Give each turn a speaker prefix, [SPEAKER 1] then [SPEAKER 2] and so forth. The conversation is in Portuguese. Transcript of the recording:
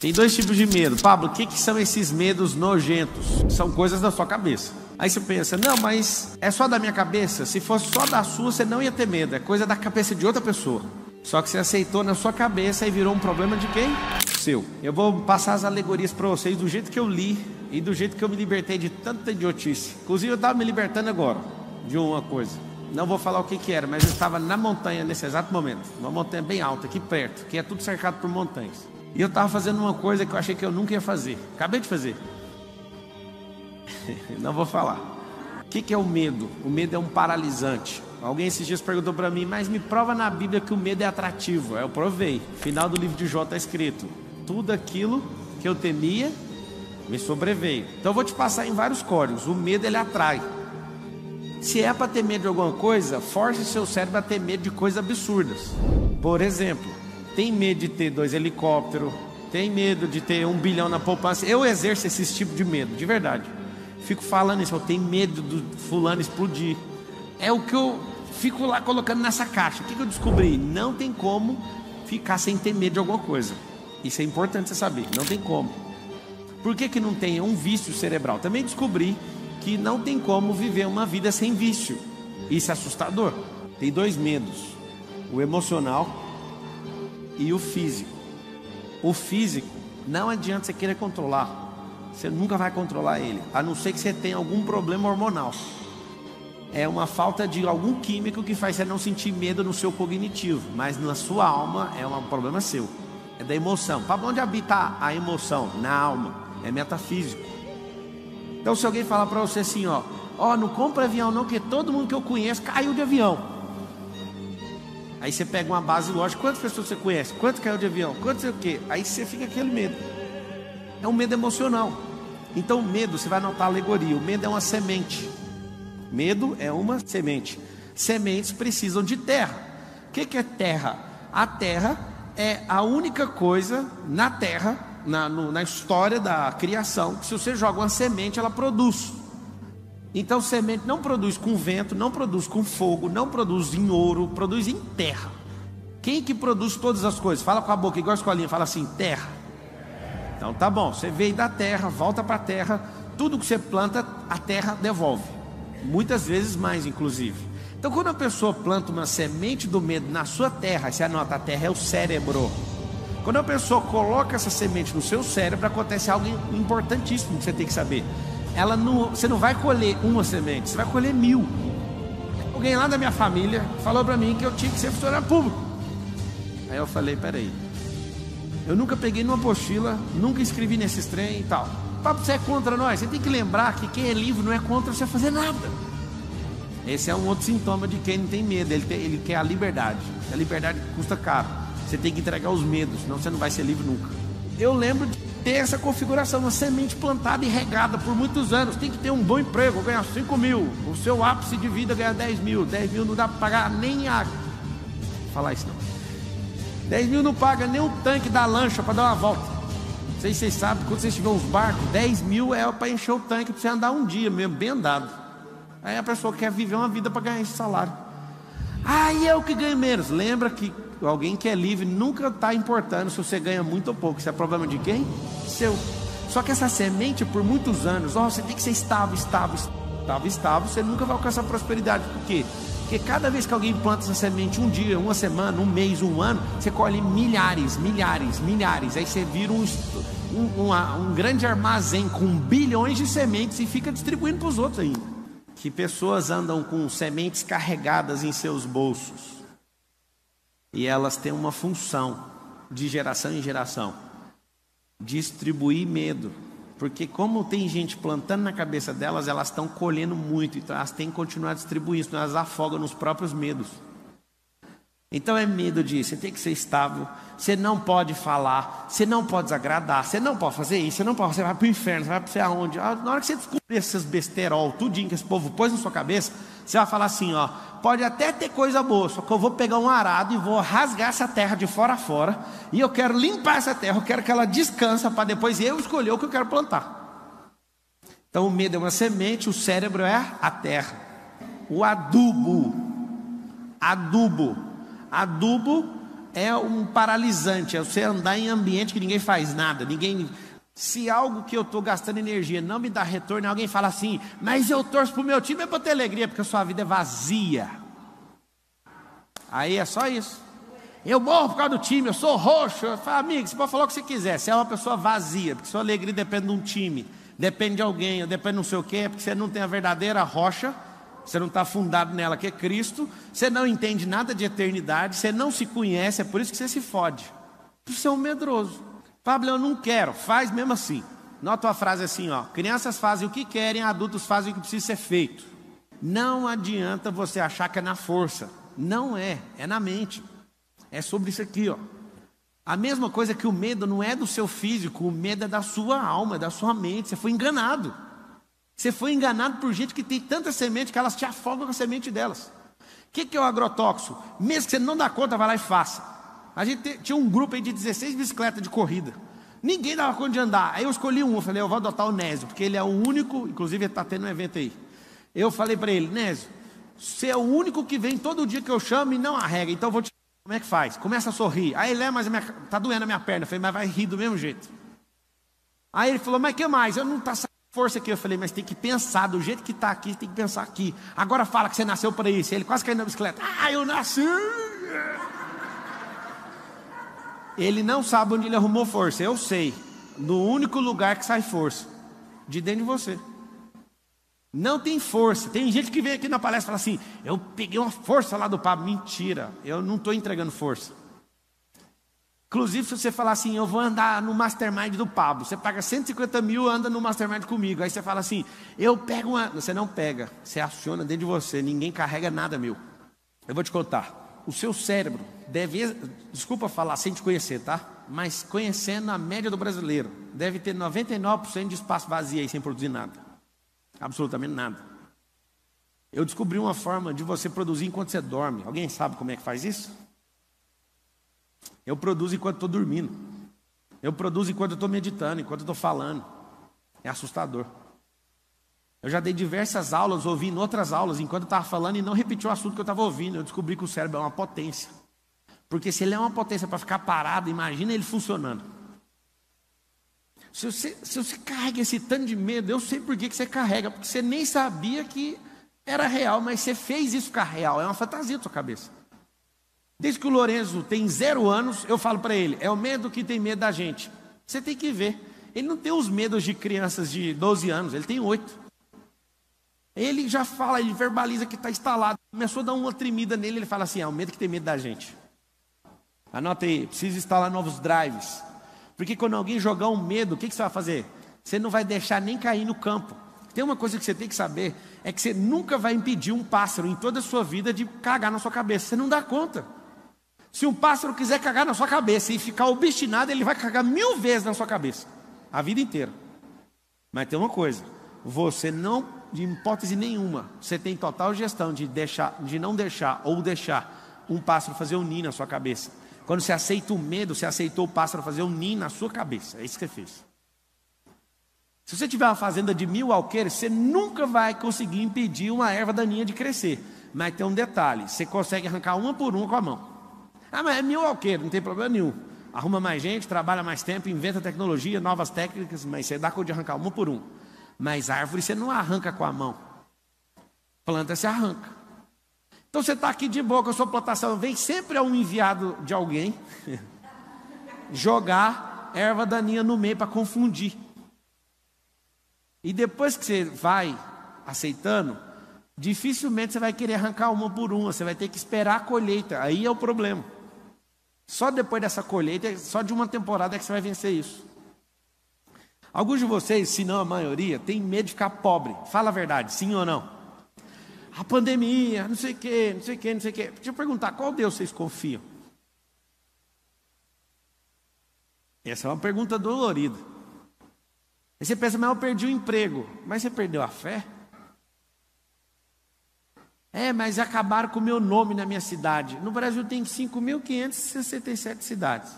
[SPEAKER 1] Tem dois tipos de medo. Pablo, o que são esses medos nojentos? São coisas da sua cabeça. Aí você pensa, não, mas é só da minha cabeça? Se fosse só da sua, você não ia ter medo. É coisa da cabeça de outra pessoa. Só que você aceitou na sua cabeça e virou um problema de quem? Seu. Eu vou passar as alegorias para vocês do jeito que eu li e do jeito que eu me libertei de tanta idiotice. Inclusive eu estava me libertando agora de uma coisa. Não vou falar o que era, mas eu estava na montanha nesse exato momento. Uma montanha bem alta, aqui perto, que é tudo cercado por montanhas. E eu estava fazendo uma coisa que eu achei que eu nunca ia fazer. Acabei de fazer. Não vou falar. O que é o medo? O medo é um paralisante. Alguém esses dias perguntou para mim, mas me prova na Bíblia que o medo é atrativo. Eu provei. Final do livro de Jó está escrito: tudo aquilo que eu temia me sobreveio. Então eu vou te passar em vários códigos. O medo, ele atrai. Se é para ter medo de alguma coisa, force seu cérebro a ter medo de coisas absurdas. Por exemplo, tem medo de ter 2 helicópteros, tem medo de ter 1 bilhão na poupança. Eu exerço esse tipo de medo, de verdade. Fico falando isso, eu tenho medo do fulano explodir. É o que eu fico lá colocando nessa caixa. O que eu descobri? Não tem como ficar sem ter medo de alguma coisa. Isso é importante você saber, não tem como. Por que não tem? É um vício cerebral. Também descobri que não tem como viver uma vida sem vício. Isso é assustador. Tem 2 medos: o emocional e o físico. O físico, não adianta você querer controlar. Você nunca vai controlar ele, a não ser que você tenha algum problema hormonal. É uma falta de algum químico que faz você não sentir medo no seu cognitivo, mas na sua alma é um problema seu. É da emoção. Para onde habita a emoção? Na alma. É metafísico. Então se alguém falar para você assim, ó, não compra avião não, porque todo mundo que eu conheço caiu de avião. Aí você pega uma base lógica, quantas pessoas você conhece? Quanto caiu de avião? Quanto sei o quê? Aí você fica aquele medo. É um medo emocional. Então o medo, você vai notar a alegoria, o medo é uma semente. Medo é uma semente. Sementes precisam de terra. O que é terra? A terra é a única coisa na terra, na história da criação, que se você joga uma semente, ela produz. Então semente não produz com vento, não produz com fogo, não produz em ouro, produz em terra. Quem que produz todas as coisas? Fala com a boca, igual a escolinha, fala assim, terra. Então tá bom, você veio da terra, volta para a terra. Tudo que você planta, a terra devolve. Muitas vezes mais, inclusive. Então quando a pessoa planta uma semente do medo na sua terra, você anota, a terra é o cérebro. Quando a pessoa coloca essa semente no seu cérebro, acontece algo importantíssimo que você tem que saber. Você não vai colher uma semente, você vai colher 1000. Alguém lá da minha família falou para mim que eu tinha que ser funcionário público. Aí eu falei, peraí, eu nunca peguei numa apostila, nunca escrevi nesses trem e tal. Papo, você é contra nós? Você tem que lembrar que quem é livre não é contra você fazer nada. Esse é um outro sintoma de quem não tem medo. Ele quer a liberdade. A liberdade custa caro. Você tem que entregar os medos, senão você não vai ser livre nunca. Eu lembro de ter essa configuração, uma semente plantada e regada por muitos anos. Tem que ter um bom emprego, ganhar 5 mil. O seu ápice de vida ganhar 10 mil. 10 mil não dá para pagar nem a... Vou falar isso não. 10 mil não paga nem o tanque da lancha para dar uma volta. Não sei se vocês sabem, quando vocês tiverem uns barcos, 10 mil é para encher o tanque para você andar um dia mesmo, bem andado. Aí a pessoa quer viver uma vida para ganhar esse salário. E eu que ganho menos. Lembra que alguém que é livre nunca está importando se você ganha muito ou pouco. Isso é problema de quem? Seu. Só que essa semente, por muitos anos, você tem que ser estável. Você nunca vai alcançar prosperidade. Por quê? Porque cada vez que alguém planta essa semente, um dia, uma semana, um mês, um ano, você colhe milhares. Aí você vira um grande armazém com bilhões de sementes e fica distribuindo para os outros ainda. Que pessoas andam com sementes carregadas em seus bolsos. E elas têm uma função de geração em geração: distribuir medo. Porque como tem gente plantando na cabeça delas, elas estão colhendo muito. Então elas têm que continuar distribuindo, senão elas afogam nos próprios medos. Então é medo de você tem que ser estável. Você não pode falar, você não pode desagradar, você não pode fazer isso, você vai para o inferno, você vai para você aonde. Na hora que você descobrir esses besterol, tudinho que esse povo pôs na sua cabeça, você vai falar assim, pode até ter coisa boa, só que eu vou pegar um arado e vou rasgar essa terra de fora a fora, e eu quero limpar essa terra, eu quero que ela descanse para depois eu escolher o que eu quero plantar. Então o medo é uma semente, o cérebro é a terra. O adubo é um paralisante, é você andar em ambiente que ninguém faz nada, se algo que eu estou gastando energia não me dá retorno, alguém fala assim, mas eu torço para o meu time, é para ter alegria, porque a sua vida é vazia. Aí é só isso. Eu morro por causa do time, eu sou roxo. Eu falo, amigo, você pode falar o que você quiser, você é uma pessoa vazia, porque sua alegria depende de um time, depende de alguém, depende de não sei o quê, porque você não tem a verdadeira rocha, você não está fundado nela, que é Cristo, você não entende nada de eternidade, você não se conhece, é por isso que você se fode. Você é um medroso. Pablo, eu não quero, faz mesmo assim. Nota a frase assim, ó: crianças fazem o que querem, adultos fazem o que precisa ser feito. Não adianta você achar que é na força. Não é, é na mente. É sobre isso aqui, ó. A mesma coisa que o medo não é do seu físico, o medo é da sua alma, da sua mente. Você foi enganado. Você foi enganado por gente que tem tanta semente que elas te afogam com a semente delas. O que é o agrotóxico? Mesmo que você não dá conta, vai lá e faça. A gente tinha um grupo aí de 16 bicicletas de corrida. Ninguém dava conta de andar. Aí eu escolhi um, eu falei, eu vou adotar o Nésio, porque ele é o único, inclusive ele está tendo um evento aí. Eu falei para ele, Nésio, você é o único que vem todo dia que eu chamo e não arrega, então eu vou te falar como é que faz. Começa a sorrir. Aí ele, mas tá doendo a minha perna. Eu falei, mas vai rir do mesmo jeito. Aí ele falou, mas que mais? Eu não tá saindo força aqui. Eu falei, mas tem que pensar, do jeito que está aqui, tem que pensar aqui. Agora fala que você nasceu para isso. Ele quase caiu na bicicleta. Eu nasci. Ele não sabe onde ele arrumou força, eu sei. No único lugar que sai força, de dentro de você. Não tem força. Tem gente que vem aqui na palestra e fala assim, eu peguei uma força lá do Pablo. Mentira, eu não estou entregando força. Inclusive se você falar assim, eu vou andar no mastermind do Pablo, você paga 150 mil, anda no mastermind comigo. Aí você fala assim, eu pego uma... Você não pega, você aciona dentro de você. Ninguém carrega nada, meu. Eu vou te contar. O seu cérebro deve, desculpa falar sem te conhecer, tá? Mas conhecendo a média do brasileiro, deve ter 99% de espaço vazio aí sem produzir nada. Absolutamente nada. Eu descobri uma forma de você produzir enquanto você dorme. Alguém sabe como é que faz isso? Eu produzo enquanto estou dormindo. Eu produzo enquanto eu estou meditando, enquanto eu estou falando. É assustador. Eu já dei diversas aulas, ouvi em outras aulas, enquanto eu estava falando e não repeti o assunto que eu estava ouvindo. Eu descobri que o cérebro é uma potência. Porque se ele é uma potência para ficar parado, imagina ele funcionando. Se você carrega esse tanto de medo, eu sei por que você carrega, porque você nem sabia que era real, mas você fez isso ficar real, é uma fantasia da sua cabeça. Desde que o Lorenzo tem 0 anos, eu falo para ele, é o medo que tem medo da gente. Você tem que ver, ele não tem os medos de crianças de 12 anos, ele tem 8. Ele já fala, ele verbaliza que está instalado. Começou a dar uma tremida nele, ele fala assim, é o medo que tem medo da gente. Anota aí, precisa instalar novos drives. Porque quando alguém jogar um medo, o que você vai fazer? Você não vai deixar nem cair no campo. Tem uma coisa que você tem que saber, é que você nunca vai impedir um pássaro em toda a sua vida de cagar na sua cabeça. Você não dá conta. Se um pássaro quiser cagar na sua cabeça e ficar obstinado, ele vai cagar 1000 vezes na sua cabeça. A vida inteira. Mas tem uma coisa, você não, de hipótese nenhuma, você tem total gestão de não deixar ou deixar um pássaro fazer um ninho na sua cabeça. Quando você aceita o medo, você aceitou o pássaro fazer um ninho na sua cabeça. É isso que você fez. Se você tiver uma fazenda de 1000 alqueires, você nunca vai conseguir impedir uma erva daninha de crescer. Mas tem um detalhe, você consegue arrancar uma por uma com a mão. Mas é 1000 alqueires, não tem problema nenhum. Arruma mais gente, trabalha mais tempo, inventa tecnologia, novas técnicas, mas você dá conta de arrancar uma por uma. Mas árvore você não arranca com a mão. Planta você arranca. Então você está aqui de boa com a sua plantação, vem sempre um enviado de alguém jogar erva daninha no meio para confundir. E depois que você vai aceitando, dificilmente você vai querer arrancar uma por uma, você vai ter que esperar a colheita, aí é o problema. Só depois dessa colheita, só de uma temporada é que você vai vencer isso. Alguns de vocês, se não a maioria, tem medo de ficar pobre. Fala a verdade, sim ou não? A pandemia, não sei o quê, não sei o quê, não sei o quê. Deixa eu perguntar, qual Deus vocês confiam? Essa é uma pergunta dolorida. Aí você pensa, mas eu perdi o emprego. Mas você perdeu a fé? Mas acabaram com o meu nome na minha cidade. No Brasil tem 5.567 cidades.